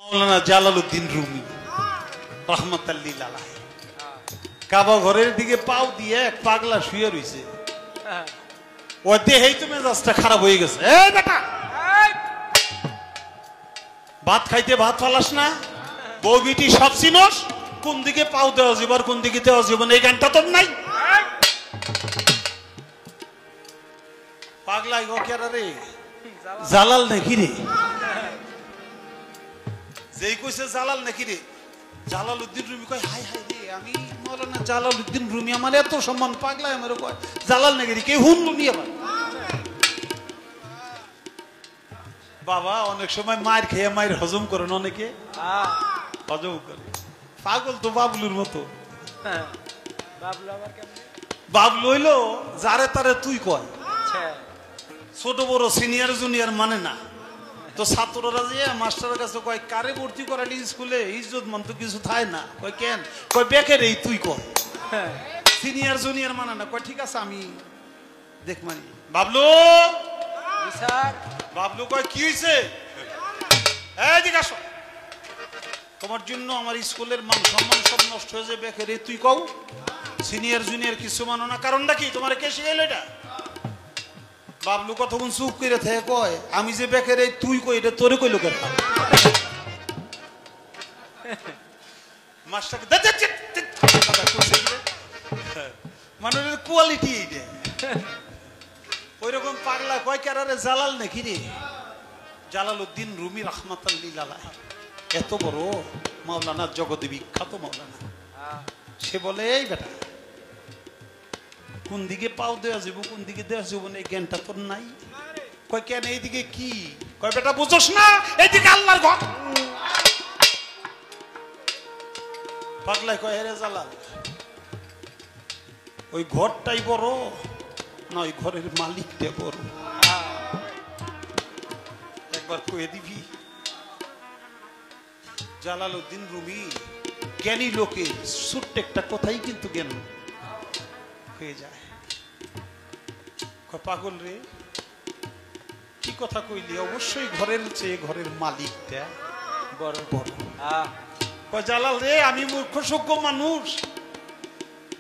মৌলানা Jalaluddin Rumi রহমাতুল্লাহি আলাইহি কাবা ঘরের দিকে পাও দিয়ে এক পাগলা শুয়ে রইছে। ও দেহেই তো মেজাজটা খারাপ হয়ে গেছে। এই বেটা, ভাত খাইতে ভাত ফালাস না, বউ বিটি সব চিনস, কোন দিকে পাও দেওয়া যাবার কোন দিকে দেওয়া যাবে এই গানটা তোর নাই? পাগলা রে জালাল নাকি রে? যেই কইছে জালাল নাকি রে, জালালউদ্দিন রুমি কয় হাই হাই রে, আমি মৌলানা জালালউদ্দিন রুমি, আমার এত সম্মান, পাগলা আমার কয় জালাল নাকি রে, কে হুনলো নি আবার? বাবা অনেক সময় মায়ের খেয়ে মায়ের হজম করেন, অনেকে হজম করে। পাগল তো বাবলুর মতো। বাবলু হইলো যারে তারে তুই কয়, ছোট বড় সিনিয়র জুনিয়র মানে না। তো ছাত্ররা যে মাস্টারের কাছে কয় কারে ভর্তি করালি স্কুলে, ইজ্জত মান তো কিছু থায় না। কয় কেন? কয় বেকের এই তুই কয়, সিনিয়র জুনিয়র মানে না। কয় ঠিক আছে আমি দেখ মানি। বাবলু বাবলু কয় কি হয়েছে? এদিকে আসো, তোমার জন্য আমার স্কুলের মান সম্মান সব নষ্ট হয়ে যাবে। বেকের এই তুই কও, সিনিয়র জুনিয়র কিছু মানো না, কারণটা কি? তোমার কে শিখাইল এটা? বাবলু কতক্ষণ চুপ করে থাকে, কয় আমি যে বেকের এই তুই কই, এটা তোরে কইলো কেন? মাস্টারকে মানে কোয়ালিটি এইটা। ওই রকম পাগলা কয় কারারে জালাল নাকি রে? জালালউদ্দিন রুমি রহমাতুল্লাহি আলাইহি এত বড় মাওলানা, জগতে বিখ্যাত মাওলানা। সে বলে এই বেটা, কোন দিকে পাও দেওয়া যাবো কোন দিকে দেওয়া যাবো না এই জ্ঞানটা তোর নাই? কয় কেন এইদিকে কি? কয় বেটা বুঝোস না, এইদিকে আল্লাহর ঘর। পাগলায় কয় হেরে জালাল, ওই ঘরটাই বড় না ওই ঘরের মালিকটা বড়? একবার কয়ে দিবি। জালালউদ্দিন রুমি জ্ঞানী লোকের ছোট্ট একটা কথাই কিন্তু জ্ঞান হয়ে যায়। পাগল রে কি কথা কইলি? অবশ্যই ঘরের চেয়ে ঘরের মালিকটা বড় বড়। জালাল রে, আমি মূর্খ সভ্য মানুষ,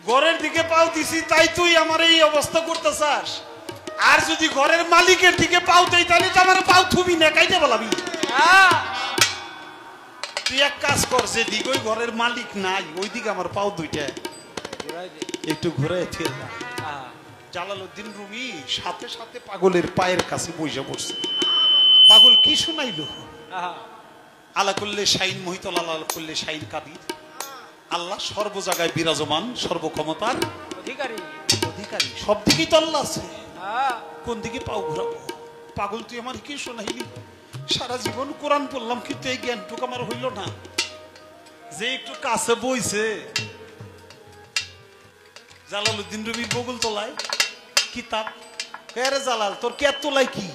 ঘরের দিকে পাও দিছি তাই তুই আমার এই অবস্থা করতে চাস? আর যদি ঘরের মালিকের দিকে পাও দেই তাহলে তো আমার পাও থুবি না, কাইতে বলাবি? তুই এক কাজ কর, যে দিকে ওই ঘরের মালিক নাই ওই দিকে আমার পাও দুইটা একটু ঘুরাই ফের। জালালউদ্দিন রুমি সাথে সাথে পাগলের পায়ের কাছে বসে পড়ছে। পাগল কি শুনাইল? আলা কুল্লি শাইন মুহিতুল আলা কুল্লি শাইন কাদির, আল্লাহ সর্ব জায়গায় বিরাজমান, সর্বক্ষমতার অধিকারী। অধিকারী সব দিকেই তো আল্লাহ আছে, কোন দিকে পাও ঘুরাবো? পাগল তুই আমার কি শোনাইলি? সারা জীবন কোরআন পড়লাম কিন্তু এই জ্ঞানটুকু আমার হইল না। যে একটু কাছে বইছে জালালউদ্দিন রুমির বগল তোলায় কিতাব, রে জালাল তোর কে তোলায় কি?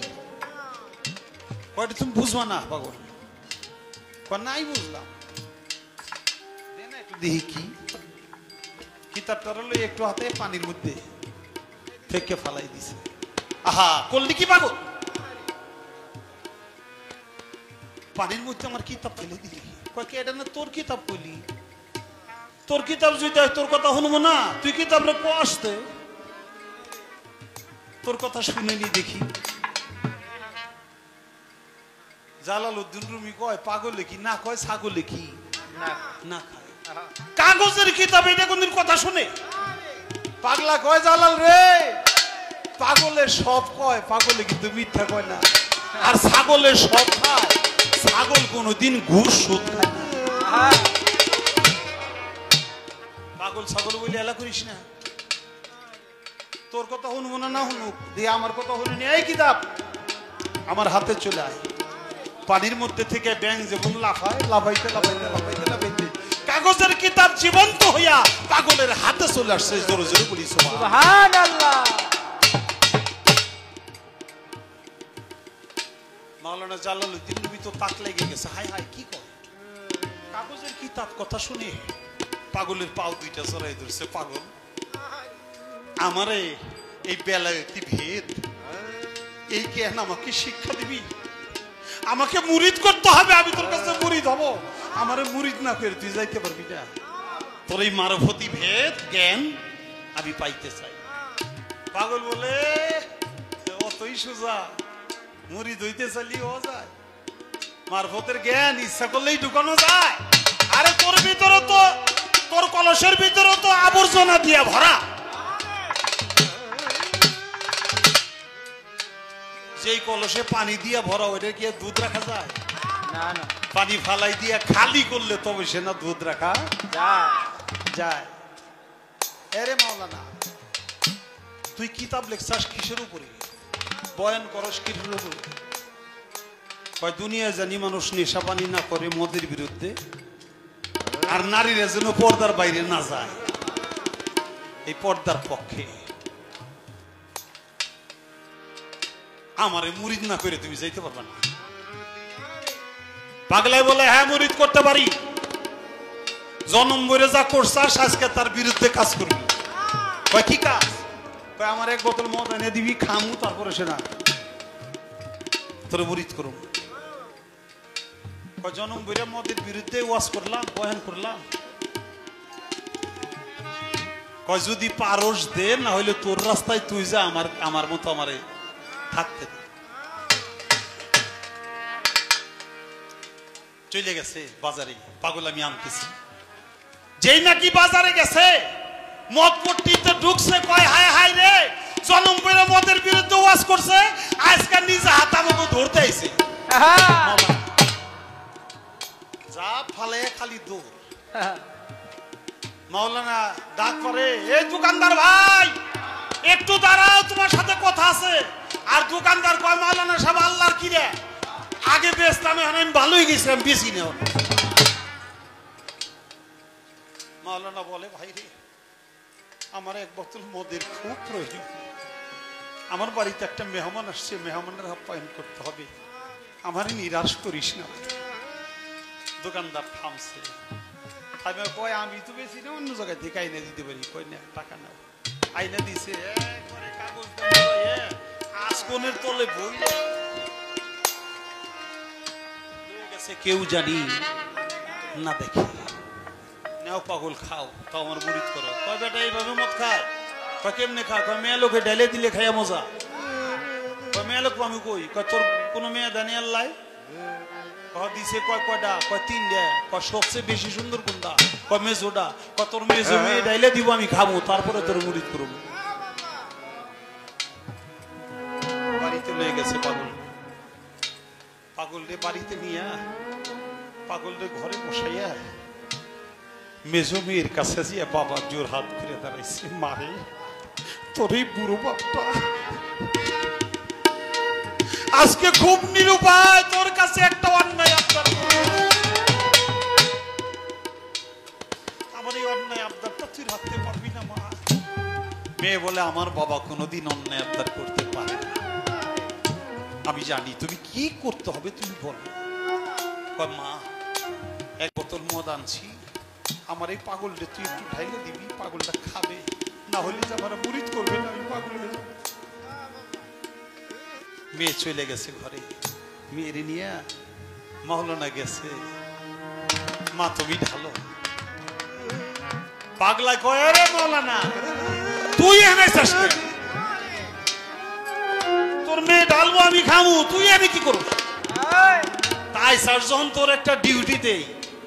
কয়টা তুমি বুঝবা না? পাগল নাই বুঝলাম, দেখি কি কিতাবটা রইল একটু হাতে পানির মধ্যে ফেকে ফালাই দিছে। আহা করলি কি পাগল? পানির মধ্যে আমার কিতাব ফেলে দিলি। কয় কি এটা না তোর কিতাব? কইলি তোর কিতাব যদি তোর কথা শুনবো না, তুই কিতাব রে আসতে তোর কথা শুনেনি দেখি। জালালউদ্দিন রুমি কয় পাগলে কি না কয় ছাগলে কি না খায়? কাগজের কিতাব এটা কোনদিন কথা শুনে? পাগলা কয় জালাল রে, পাগলের সব কয়, পাগলে কিন্তু মিথ্যা কয় না। আর ছাগলের সব খায়, ছাগল কোনদিন ঘুষ সুদ খায় না। পাগল ছাগল বলে এলা করিস না। তোর কথা শুনবো না, না শুনুক দিয়ে আমার কথা শুনিনি। এই কিতাব আমার হাতে চলে আয়। পানির মধ্যে থেকে ব্যাং যেমন লাফায়, লাফাইতে লাফাইতে লাফাইতে লাফাইতে কাগজের কিতাব জীবন্ত হইয়া পাগলের হাতে চলে আসছে। জোরে জোরে বলি সুবহানাল্লাহ। মাওলানা জালালউদ্দিন রুমি তো তাক লেগে গেছে, হাই হাই কি কয়? কাগজের কিতাব কথা শুনে পাগলের পাও দুইটা জড়াই ধরছে। পাগল আমারে এই বেলায়েতি ভেদ এই জ্ঞান আমাকে শিক্ষা দিবি? আমাকে মুরিদ করতে হবে, আমি তোর কাছে মুরিদ হব। আমারে মুরিদ না করে তুই যাইতে পারবি না। তোর এই মারফতি ভেদ জ্ঞান আমি পাইতে চাই। পাগল বলে অতই সোজা, মুরিদ হইতে চাইলি ও যায়। মারফতের জ্ঞান ইচ্ছা করলেই ঢুকানো যায়। আরে তোর ভিতরে তো, তোর কলসের ভিতরে তো আবর্জনা দিয়া ভরা। যেই কলসে পানি দিয়া ভরা ওইটা কি দুধ রাখা যায়? না না, পানি ফালাই দিয়া খালি করলে তবে সে না দুধ রাখা যায়। এরে মাওলানা, তুই কিতাব লেখছাস কিসের উপরে, বয়ান করস কিসের উপরে? কয় দুনিয়ায় জানি মানুষ নেশা পানি না করে মদের বিরুদ্ধে, আর নারীরা যেন পর্দার বাইরে না যায়, এই পর্দার পক্ষে। আমারে মুরিদ না করে তুমি যাইতে পারবে না। পাগলাই বলে হ্যাঁ মুরিদ করতে পারি, জন্ম বইরে যা করছাস আজকে তার বিরুদ্ধে কাজ করবি। কয় কি কাজ? কয় আমার এক বোতল মদ এনে দিবি, খামু, তারপরে সে না তোর মুরিদ করুম। কয় জন্ম বইরে মদের বিরুদ্ধে ওয়াজ করলাম, বয়ান করলাম। কয় যদি পারস দে, না হইলে তোর রাস্তায় তুই যা, আমার মতো আমারে থাকতে দে। চলে গেছে বাজারে, পাগল আমি আনতেছি। যেই নাকি বাজারে গেছে, মদ পট্টিতে ঢুকছে, কয় হায় হায় রে, জনম বইরে মদের বিরুদ্ধে ওয়াজ করছে, আজকে নিজে হাত আমাকে ধরতে আইছে। যা ফালে খালি দৌড়। মাওলানা ডাক করে, এই দোকানদার ভাই একটু দাঁড়াও, তোমার সাথে কথা আছে। আর দোকানদার কয়, মাওলানা সাহেব আল্লাহর কি রে, আগে বেচতাম, আমি ভালোই গেছিলাম, বেশি নেওয়া। মাওলানা বলে, ভাই রে, আমার এক বোতল মদের খুব প্রয়োজন। আমার বাড়িতে একটা মেহমান আসছে, মেহমানের আপ্যায়ন করতে হবে, আমারই নিরাশ করিস না। দোকানদার থামছে, থামে কয়, আমি তো বেশি না, অন্য জায়গায় থেকে আইনা দিতে পারি। কয় না, টাকা নাও। আইনা দিছে, কাগজ আসকনের তলে বই গেছে, কেউ জানি না দেখে। নেও পাগল, খাও, তাও আমার মুরিদ করো। কয় বেটা এইভাবে মদ খায়? কয় কেমনে খা? কয় মেয়ে লোকে ডাইলে দিলে খাইয়া মজা। কয় মেয়ে লোক আমি কই? কয় তোর কোনো মেয়ে দানি আল্লাহ দিছে? কয় কয়টা? কয় তিনটা। কয় সবচেয়ে বেশি সুন্দর কোনটা? কয় মেজোটা। কয় তোর মেজো মেয়ে ডাইলে দিব, আমি খাবো, তারপরে তোর মুরিদ করবো। বাড়িতে লয়ে গেছে পাগল। পাগল রে বাড়িতে নিয়া, পাগল রে ঘরে বসাইয়া মেজো মেয়ের কাছে গিয়ে বাবা জোর হাত করে দাঁড়াইছে, মারে তোর এই বুড়ো বাপটা আজকে খুব নিরুপায়, তোর কাছে একটা অন্যায় আবদার। আমার এই অন্যায় আবদারটা তুই রাখতে পারবি না মা? মেয়ে বলে, আমার বাবা কোনোদিন অন্যায় আবদার করতে পারে না, আমি জানি তুমি কি করতে হবে, তুমি বলো। মা, এক বোতল মদ আনছি, আমার এই পাগলটা তুই একটু ঢাইলে দিবি, পাগলটা খাবে, না হলে যে আমার মুরিদ করবে না, আমি পাগল হয়ে যাবো। মেয়ে চলে গেছে ঘরে, মেয়ের নিয়ে মাওলানা গেছে, মা তুমি ঢালো। পাগলা কয়, রে মাওলানা তুই এনে চাস, তোর মেয়ে ঢালবো, আমি খামু, তুই এনে কি করব? তাই স্যার যখন তোর একটা ডিউটি দেই,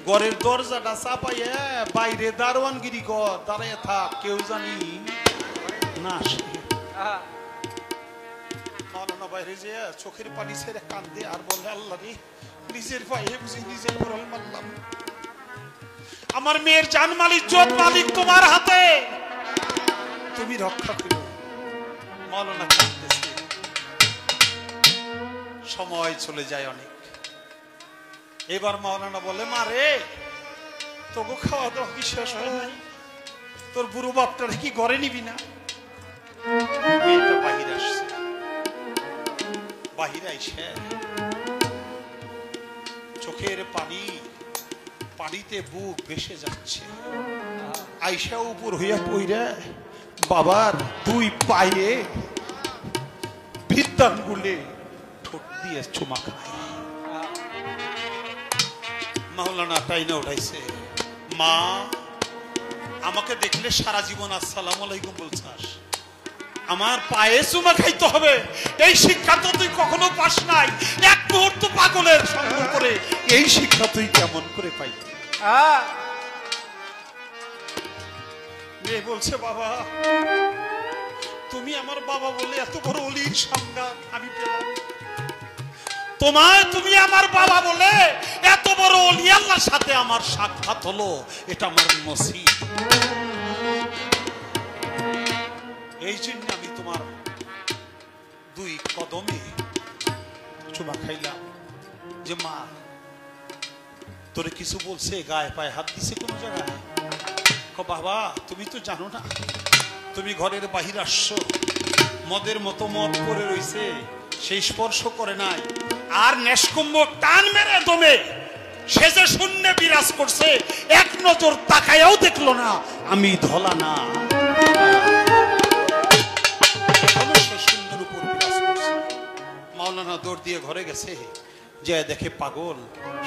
ঘরের দরজাটা চাপাইয়া বাইরে দারোয়ানগিরি কর, দাঁড়িয়ে থাক, কেউ জানি না। মাওলানা বাইরে যে চোখের পানি ছেড়ে কান্দে আর বলে, আল্লাহ রে, নিজের পায়ে বুঝি নিজের মরল মারলাম, আমার মেয়ের জান মালিক ইজ্জত মালিক তোমার হাতে, তুমি রক্ষা করো। মাওলানা কাঁদতেছে। সময় চলে যায় অনেক। এবার মাওলানা বলে, মা রে, তোকে খাওয়া দাওয়া কি শেষ হয় নাই? তোর বুড়ো বাপটারে কি ঘরে নিবি না? মেয়েটা বাহির আসছে, বাহির আইসে চোখের পানি, পানিতে বুক ভেসে যাচ্ছে। আইসা উপর হইয়া পইরা বাবার দুই পায়ে বিদ্যাঙ্গুলে ঠোঁট দিয়ে চুমা খায়। মাওলানা টাইনা উঠাইছে। মা, আমাকে দেখলে সারা জীবন আসসালামু আলাইকুম বলছাস, আমার পায়ে চুমা খাইতে হবে, এই শিক্ষা তো তুই কখনো পাস নাই। এক মুহূর্ত পাগলের সঙ্গ করে এই শিক্ষা তুই কেমন করে পাইলি? মেয়ে বলছে, বাবা তুমি আমার বাবা বলে এত বড় অলির সংজ্ঞা আমি পেলাম, তোমায় তুমি আমার বাবা বলে এত বড় অলি আল্লাহর সাথে আমার সাক্ষাৎ হলো, এটা আমার নসিব। এই জন্য আমি তোমার দুই কদমে চুমা খাইলাম। যে মা, তোরে কিছু বলছে, গায়ে পায়ে হাত দিছে কোন জায়গায়? বাবা তুমি তো জানো না, তুমি ঘরের বাহির আসছো, মদের মতো মদ করে রইছে, সেই স্পর্শ করে নাই, আর নেশকুম্ভ টান মেরে দমে সে যে শূন্যে বিরাজ করছে, এক নজর তাকায়াও দেখলো না আমি ধলা না। মাওলানা দৌড় দিয়ে ঘরে গেছে, যে দেখে পাগল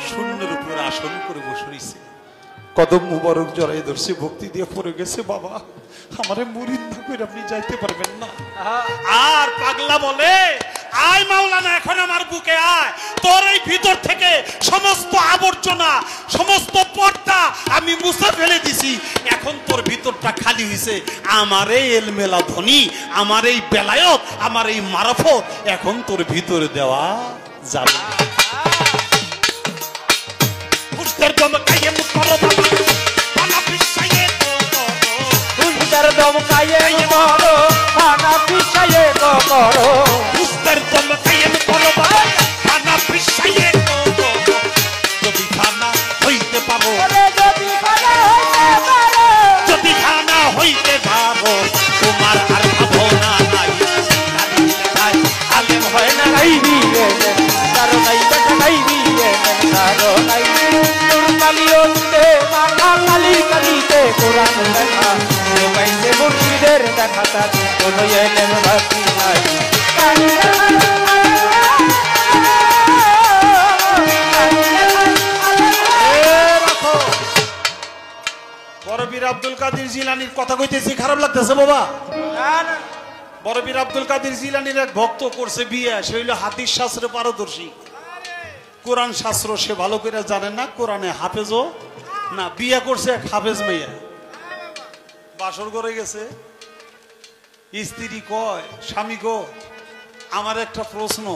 শূন্যের উপর আসন করে বসে রইছে, কদম মুবারক জড়াই ধরছে, ভক্তি দিয়ে পড়ে গেছে, বাবা আমারে মুরিদ না করে আপনি যাইতে পারবেন না। আর পাগলা বলে, আয় মাওলানা এখন আমার বুকে আয়, তোর এই ভিতর থেকে সমস্ত আবর্জনা সমস্ত পর্দা আমি মুছে ফেলে দিছি, এখন তোর ভিতরটা খালি হয়েছে, আমার এই এলমেলা ধ্বনি, আমার এই বেলায়ত, আমার এই মারফত এখন তোর ভিতরে দেওয়া যাবে। যদি খানা হইতে পারো তোমার আর ভাবনা নাই, আলেম হয় না গাইবি কারো নাই দেখা গাইবি কারো নাই, তোর কালিয়তে মাথা কালি কালিতে কোরআন দেখা, পাইছে মুর্শিদের দেখা, তার কোনো এলেম বাকি নাই। বড়বীর আব্দুল কাদের জিলানির কথা কইতেছি, খারাপ লাগতেছে বাবা? বড়বীর আব্দুল কাদের জিলানির এক ভক্ত করছে বিয়ে, সে হইল হাদিস শাস্ত্রে পারদর্শী, কোরআন শাস্ত্র সে ভালো করে জানে না, কোরআনে হাফেজও না, বিয়ে করছে এক হাফেজ মেয়ে। বাসর করে গেছে, স্ত্রী কয়, স্বামী গো আমার একটা প্রশ্ন,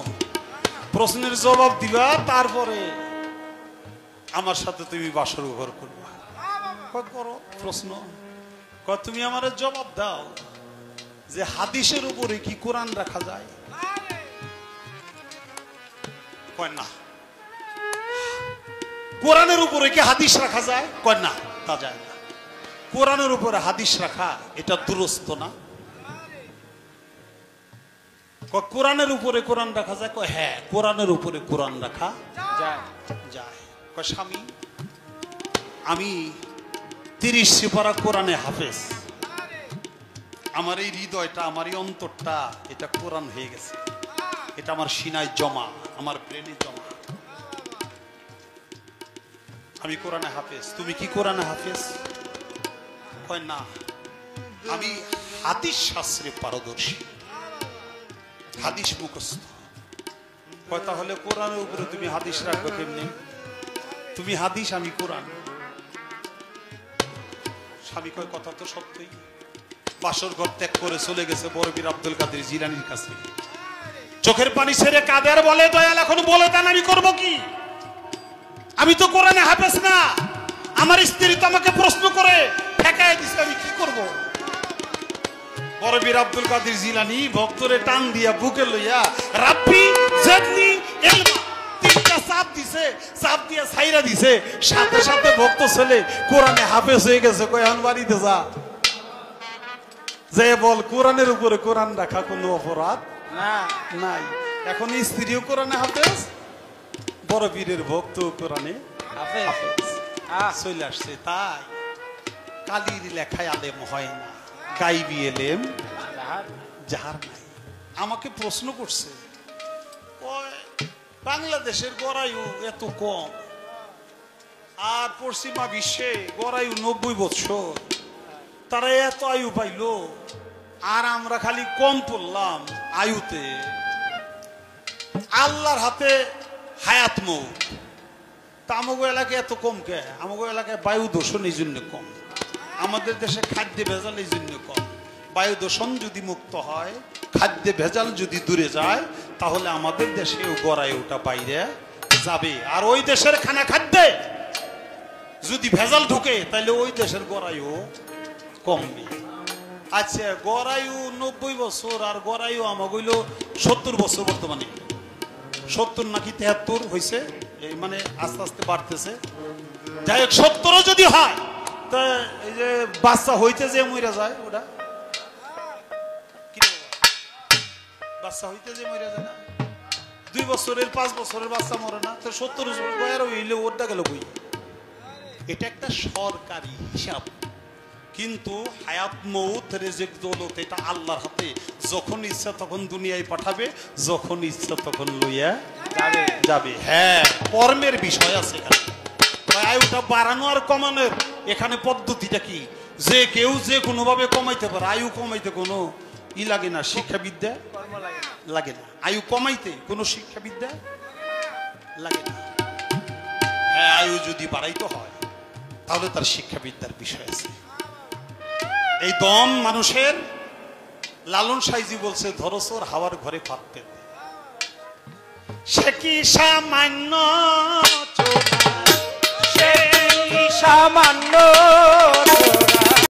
প্রশ্নের জবাব দিবা, তারপরে আমার সাথে তুমি বাসর ঘর করবা। করো প্রশ্ন, তুমি আমার জবাব দাও যে হাদিসের উপরে কি কোরআন রাখা যায়? কয় না। কোরআনের উপরে কি হাদিস রাখা যায়? কয় না, তা যায় না। কোরআনের উপরে হাদিস রাখা এটা দুরস্ত না? কোরআনের উপরে কোরআন রাখা যায়? কয় হ্যাঁ, কোরআনের উপরে কোরআন রাখা যায়। কয় স্বামী আমি 30 সিপারা কোরআনে হাফেজ, আমার এই হৃদয়টা, আমার এই অন্তরটা এটা কোরআন হয়ে গেছে, এটা আমার সিনায় জমা, আমার ব্রেনে জমা, আমি কোরআনে হাফেজ। তুমি কি কোরআনে হাফেজ? কয় না, আমি হাদিস শাস্ত্রে পারদর্শী, হাদিস মুখস্থ। কয় তাহলে কোরআনের উপরে তুমি হাদিস রাখবে কেমনি? তুমি হাদিস, আমি কোরআন। স্বামী কয় কথা তো সত্যই। বাসর ঘর ত্যাগ করে চলে গেছে বড়বীর আব্দুল কাদের জিলানির কাছে, চোখের পানি ছেড়ে কাদের বলে, দয়াল এখন বলে দেন আমি করব কি? আমি তো কোরআনে হাফেজ না, আমার স্ত্রী তো আমাকে প্রশ্ন করে ঠেকায় দিছে, আমি কি করব? বড়বীর আব্দুল কাদের জিলানি ভক্তরে টান দিয়া বুকে লইয়া রাব্বি জিদনি ইলমা তিনটা চাপ দিছে, চাপ দিয়া ছাইরা দিছে, সাথে সাথে ভক্ত ছেলে কোরআনে হাফেজ হয়ে গেছে। কয় এখন বাড়িতে যা, যে বল কোরআনের উপরে কোরআন রাখা কোনো অপরাধ না নাই। এখন স্ত্রীও কোরআনে হাফেজ, বড় বীরের ভক্ত কোরআনে হাফেজ চলে আসছে। তাই কালির লেখায় আলেম হয় না, গাইবি এলেম যাহার নাই। আমাকে প্রশ্ন করছে, বাংলাদেশের গড়ায়ু এত কম, আর পশ্চিমা বিশ্বে গড়ায়ু 90 বছর, তারা এত আয়ু পাইল, আর আমরা খালি কম পড়লাম আয়ুতে। আল্লাহর হাতে হায়াত মৌত। তা আমাগো এলাকায় এত কম কে? আমাগো এলাকায় বায়ু দূষণ এই জন্য কম, আমাদের দেশে খাদ্য ভেজাল এই জন্য কম। বায়ু দূষণ যদি মুক্ত হয়, খাদ্য ভেজাল যদি দূরে যায়, তাহলে আমাদের দেশেও গড়ায়ুটা বাইরে যাবে। আর ওই দেশের খানা খাদ্যে যদি ভেজাল ঢুকে, তাহলে ওই দেশের গড়ায়ু কমবে। আচ্ছা, গড়ায়ু 90 বছর আর গড়ায়ু আমাকে হইল 70 বছর, বর্তমানে 70 নাকি 73 হয়েছে, এই মানে আস্তে আস্তে বাড়তেছে। যাই হোক, 70 যদি হয়, তা এই যে বাচ্চা হইতে যে মরে যায়, ওটা বাচ্চা হইতে যে মরে যায় না, 2 বছরের 5 বছরের বাচ্চা মরে না, তো 70 বছর হইলে ওটা গেল বই। এটা একটা সরকারি হিসাব, কিন্তু হায়াত মৌত রিজিক দৌলত এটা আল্লাহর হাতে। যখন ইচ্ছা তখন দুনিয়ায় পাঠাবে, যখন ইচ্ছা তখন লইয়া যাবে। হ্যাঁ, কর্মের বিষয় আছে এখানে। আয়ুটা বাড়ানো আর কমানোর এখানে পদ্ধতিটা কি? যে কেউ যে কোনো ভাবে কমাইতে পারে। আয়ু কমাইতে কোনো ই লাগে না, শিক্ষাবিদ্যা লাগে না। আয়ু কমাইতে কোনো শিক্ষাবিদ্যা লাগে না। হ্যাঁ, আয়ু যদি বাড়াইতে হয়, তাহলে তার শিক্ষাবিদ্যার বিষয় আছে। এই দম মানুষের, লালন সাইজি বলছে, ধরসর হাওয়ার ঘরে পারতেন, সে কি সামান্য, সে কি সামান্য